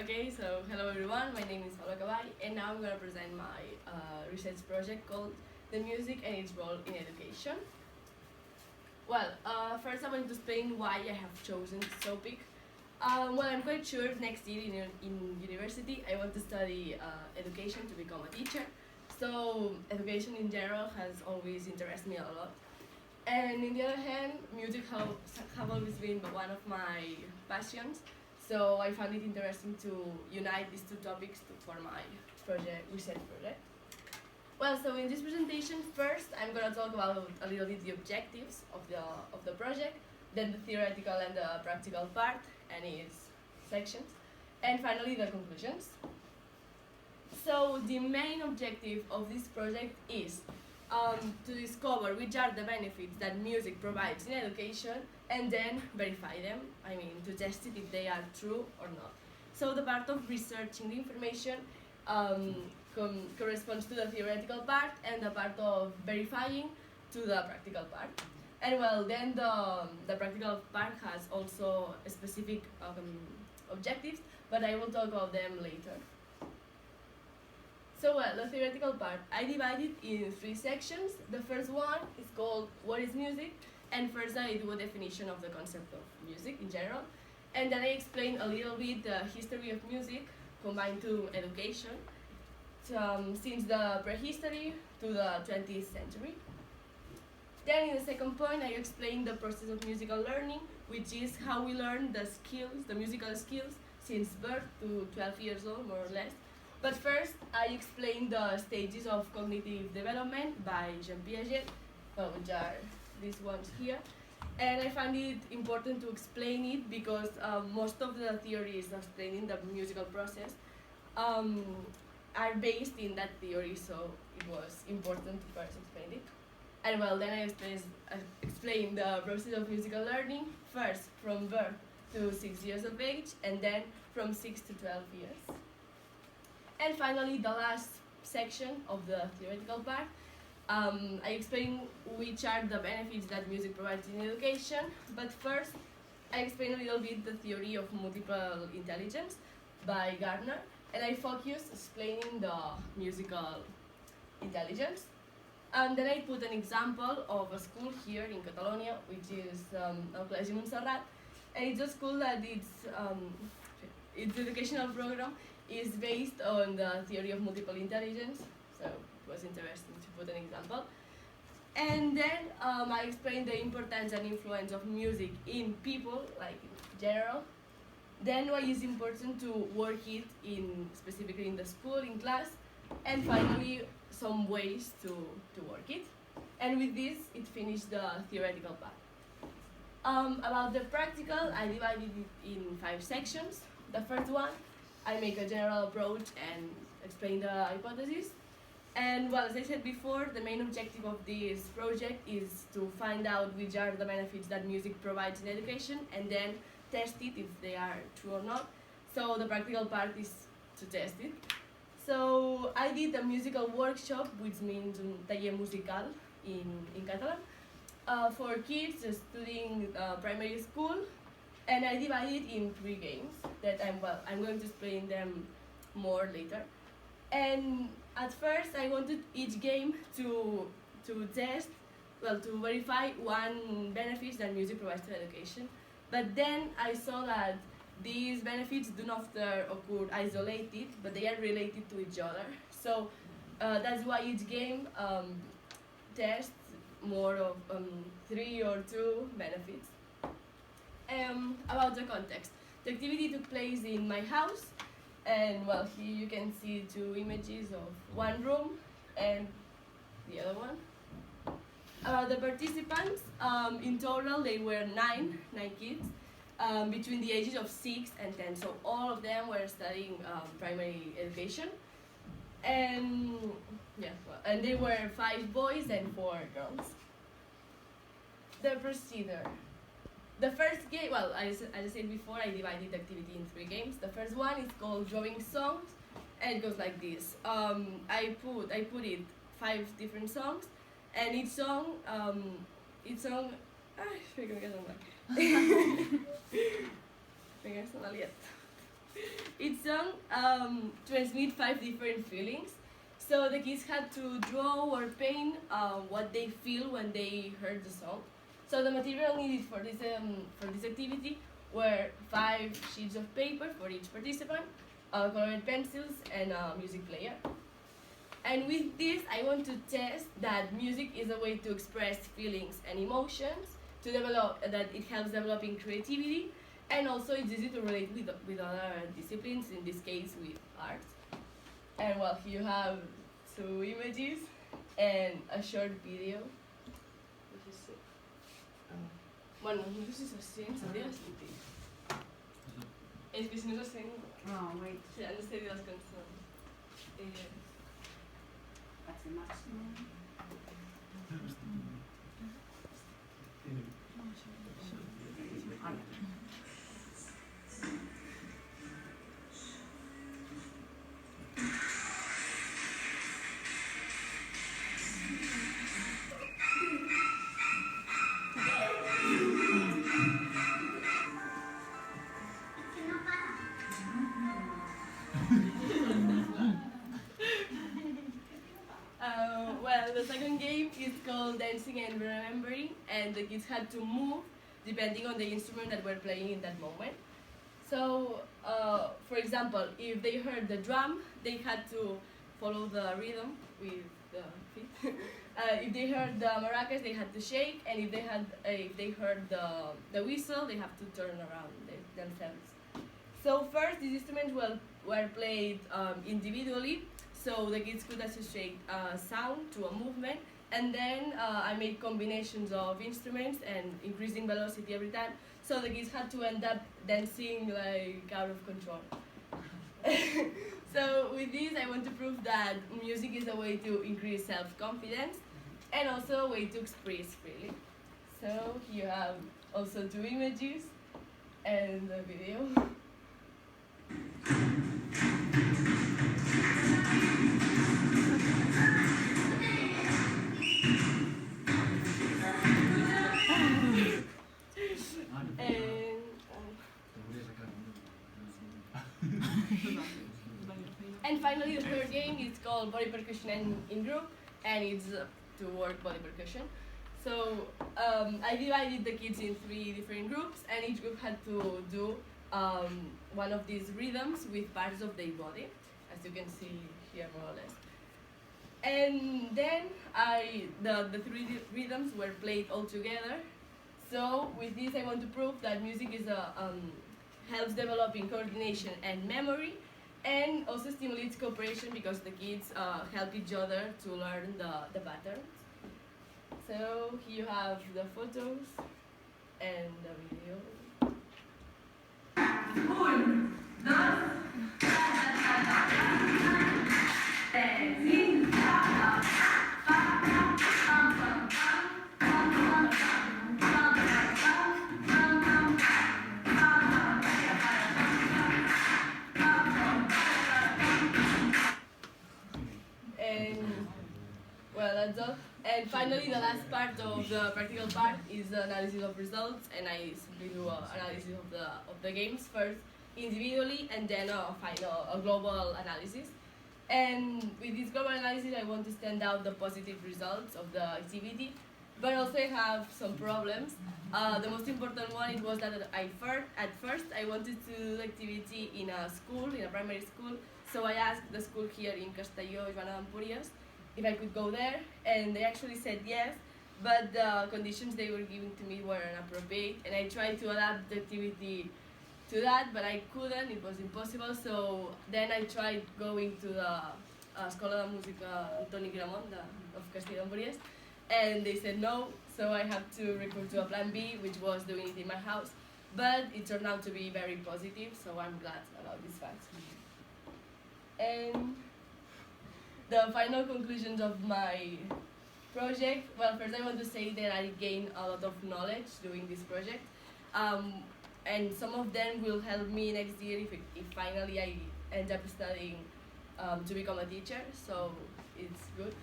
Okay, so hello everyone, my name is Paula Caball and now I'm going to present my research project called The Music and its Role in Education. Well, first I'm going to explain why I have chosen this topic. Well, I'm quite sure next year in university I want to study education to become a teacher. So education in general has always interested me a lot. And on the other hand, music have always been one of my passions. So I found it interesting to unite these two topics for my research project. Well, so in this presentation, first I'm going to talk about a little bit the objectives of the project, then the theoretical and the practical part and its sections, and finally the conclusions. So the main objective of this project is to discover which are the benefits that music provides in education and then verify them, to test it if they are true or not. So the part of researching the information corresponds to the theoretical part and the part of verifying to the practical part. And well, then the practical part has also specific objectives, but I will talk about them later. So well, the theoretical part, I divided in 3 sections. The first one is called What is Music? And first I do a definition of the concept of music in general. And then I explain a little bit the history of music combined to education, since the prehistory to the 20th century. Then in the second point I explain the process of musical learning, which is how we learn the skills, the musical skills, since birth to 12 years old, more or less. But first, I explain the stages of cognitive development by Jean Piaget, which are these ones here. And I find it important to explain it because most of the theories explaining the musical process are based in that theory, so it was important to first explain it. And well, then I explain the process of musical learning, first from birth to 6 years of age, and then from 6 to 12 years. And finally, the last section of the theoretical part, I explain which are the benefits that music provides in education. But first, I explain a little bit the theory of multiple intelligence by Gardner, and I focus explaining the musical intelligence. And then I put an example of a school here in Catalonia, which is El Col·legi Montserrat, and it's a school that its educational program is based on the theory of multiple intelligence, so it was interesting to put an example. And then I explained the importance and influence of music in people, like in general. Then why it's important to work it specifically in the school, in class. And finally, some ways to work it. And with this, it finished the theoretical part. About the practical, I divided it in 5 sections. The first one, I make a general approach and explain the hypothesis. And well, as I said before, the main objective of this project is to find out which are the benefits that music provides in education and then test it if they are true or not. So the practical part is to test it. So I did a musical workshop, which means un taller musical in Catalan, for kids studying primary school. And I divided in 3 games that I'm going to explain them more later. And at first I wanted each game to test, to verify one benefit that music provides to education. But then I saw that these benefits do not occur isolated, but they are related to each other. So that's why each game tests more of 3 or 2 benefits. About the context, the activity took place in my house, and well, here you can see 2 images of one room and the other one. About the participants, in total they were 9 kids, between the ages of 6 and 10, so all of them were studying primary education. And and they were 5 boys and 4 girls. The procedure. The first game, as I said before, I divided the activity in 3 games. The first one is called Drawing Songs, and it goes like this. I put it 5 different songs, and each song, Each song transmit 5 different feelings. So the kids had to draw or paint what they feel when they heard the song. So the material needed for this activity were 5 sheets of paper for each participant, colored pencils, and a music player. And with this, I want to test that music is a way to express feelings and emotions, to develop that it helps developing creativity, and also it's easy to relate with other disciplines, in this case with arts. And well, here you have 2 images and a short video. Bueno, no sé si se sent, s'hauria de sentir. És que si no se sent, Oh, wait. se han de sentir les cançons. That's the maximum. Well, the second game is called Dancing and Remembering, and the kids had to move depending on the instrument that we're playing in that moment. So, for example, if they heard the drum, they had to follow the rhythm with the feet. If they heard the maracas, they had to shake, and if they heard the whistle, they have to turn around themselves. So first, these instruments were played individually, so the kids could associate sound to a movement, and then I made combinations of instruments and increasing velocity every time, so the kids had to end up dancing like out of control. So with this, I want to prove that music is a way to increase self-confidence and also a way to express freely. So you have also 2 images and the video. And finally, the third game is called Body Percussion in Group, and it's to work body percussion. So I divided the kids in 3 different groups, and each group had to do one of these rhythms with parts of their body, as you can see here more or less. And then the 3 rhythms were played all together. So with this, I want to prove that music is helps developing coordination and memory, and also stimulates cooperation because the kids help each other to learn the patterns. So here you have the photos and the video. Well, that's all. And finally, the last part of the practical part is the analysis of results, and I simply do an analysis of the games first individually, and then a global analysis. And with this global analysis, I want to stand out the positive results of the activity, but also I have some problems. The most important one it was that at first I wanted to do the activity in a school, in a primary school. So I asked the school here in Castelló, Joana d'Empúries, if I could go there, and they actually said yes, but the conditions they were giving to me were inappropriate, and I tried to adapt the activity to that, but I couldn't, it was impossible. So then I tried going to the Escola de Música Antoni Gramont of Castelló d'Empúries, and they said no, so I had to recur to a plan B, which was doing it in my house, but it turned out to be very positive, so I'm glad about this fact. And the final conclusions of my project, well, first I want to say that I gained a lot of knowledge doing this project, and some of them will help me next year if finally I end up studying to become a teacher, so it's good.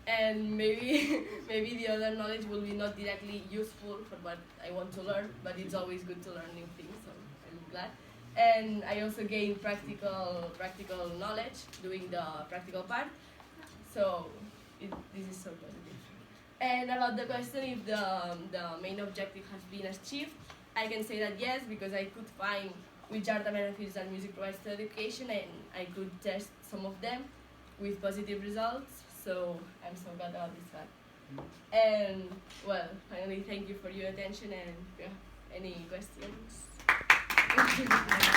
And maybe the other knowledge will be not directly useful for what I want to learn, but it's always good to learn new things, so I'm glad. and I also gained practical knowledge doing the practical part. So this is so positive. And about the question if the main objective has been achieved, I can say that yes, because I could find which are the benefits that music provides to education, and I could test some of them with positive results. So I'm so glad about this fact. And well, finally, thank you for your attention, and if you have any questions.